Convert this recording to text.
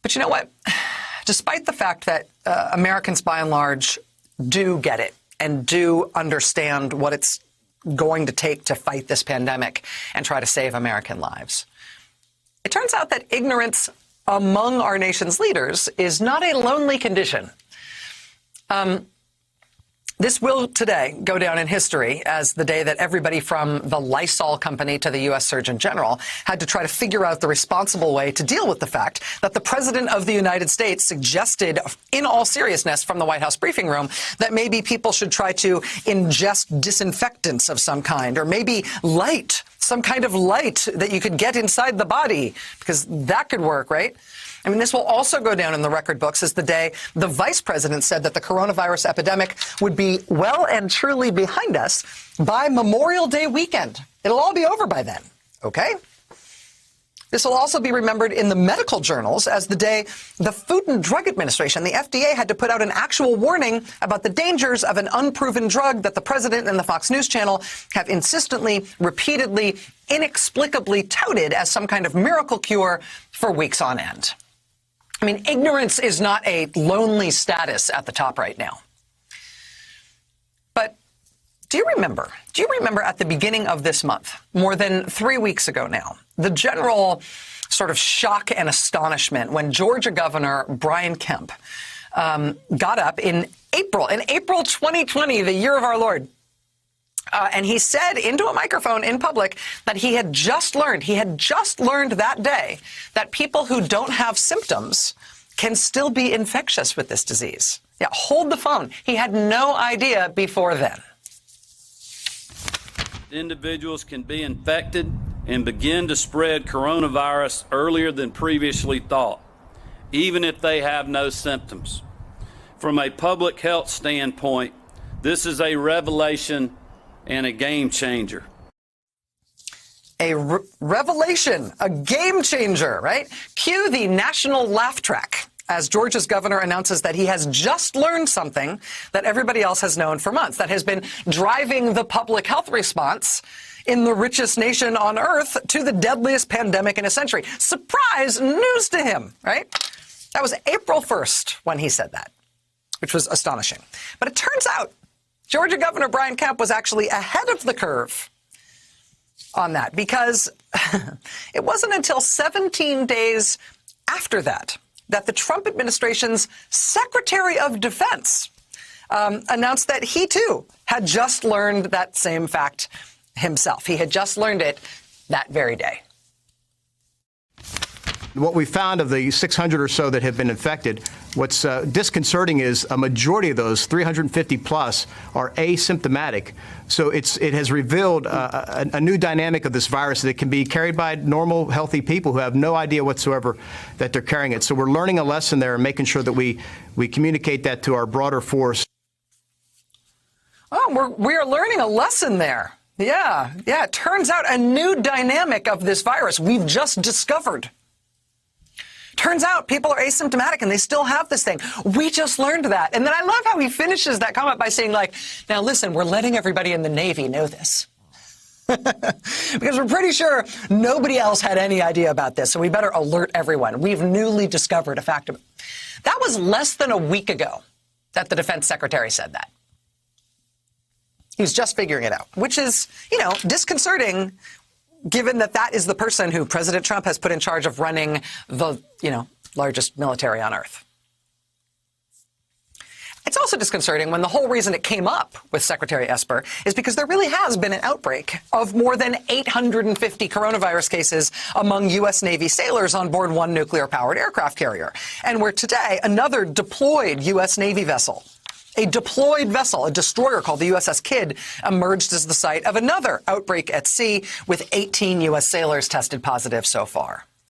But you know what? Despite the fact that Americans, by and large, do get it and do understand what it's going to take to fight this pandemic and try to save American lives, it turns out that ignorance among our nation's leaders is not a lonely condition. This will today go down in history as the day that everybody from the Lysol company to the U.S. Surgeon General had to try to figure out the responsible way to deal with the fact that the President of the United States suggested, in all seriousness from the White House briefing room, that maybe people should try to ingest disinfectants of some kind, or maybe light, some kind of light that you could get inside the body, because that could work, right? I mean, this will also go down in the record books as the day the vice president said that the coronavirus epidemic would be well and truly behind us by Memorial Day weekend. It'll all be over by then, okay? This will also be remembered in the medical journals as the day the Food and Drug Administration, the FDA, had to put out an actual warning about the dangers of an unproven drug that the president and the Fox News Channel have insistently, repeatedly, inexplicably touted as some kind of miracle cure for weeks on end. I mean, ignorance is not a lonely status at the top right now. But do you remember at the beginning of this month, more than 3 weeks ago now, the general sort of shock and astonishment when Georgia Governor Brian Kemp got up in April 2020, the year of our Lord, and he said into a microphone in public that he had just learned that day that people who don't have symptoms can still be infectious with this disease. Yeah, hold the phone. He had no idea before then. Individuals can be infected and begin to spread coronavirus earlier than previously thought, even if they have no symptoms. From a public health standpoint, this is a revelation and a game changer. A revelation, a game changer, right? Cue the national laugh track as Georgia's governor announces that he has just learned something that everybody else has known for months, that has been driving the public health response in the richest nation on earth to the deadliest pandemic in a century. Surprise news to him, right? That was April 1st when he said that, which was astonishing. But it turns out Georgia Governor Brian Kemp was actually ahead of the curve on that, because it wasn't until 17 days after that that the Trump administration's Secretary of Defense announced that he, too, had just learned that same fact himself. He had just learned it that very day. What we found of the 600 or so that have been infected, what's disconcerting is a majority of those, 350 plus, are asymptomatic. So it has revealed a new dynamic of this virus that can be carried by normal, healthy people who have no idea whatsoever that they're carrying it. So we're learning a lesson there and making sure that we communicate that to our broader force. Oh, we are learning a lesson there. Yeah. It turns out a new dynamic of this virus we've just discovered. Turns out people are asymptomatic and they still have this thing. We just learned that. And then I love how he finishes that comment by saying, like, now listen, we're letting everybody in the Navy know this. Because we're pretty sure nobody else had any idea about this. So we better alert everyone. We've newly discovered a fact of it. That was less than a week ago that the defense secretary said that. He was just figuring it out, which is, disconcerting, given that that is the person who President Trump has put in charge of running the, largest military on earth. It's also disconcerting when the whole reason it came up with Secretary Esper is because there really has been an outbreak of more than 850 coronavirus cases among U.S. Navy sailors on board one nuclear-powered aircraft carrier. And where today another deployed U.S. Navy vessel, a deployed vessel, a destroyer called the USS Kidd, emerged as the site of another outbreak at sea with 18 U.S. sailors tested positive so far.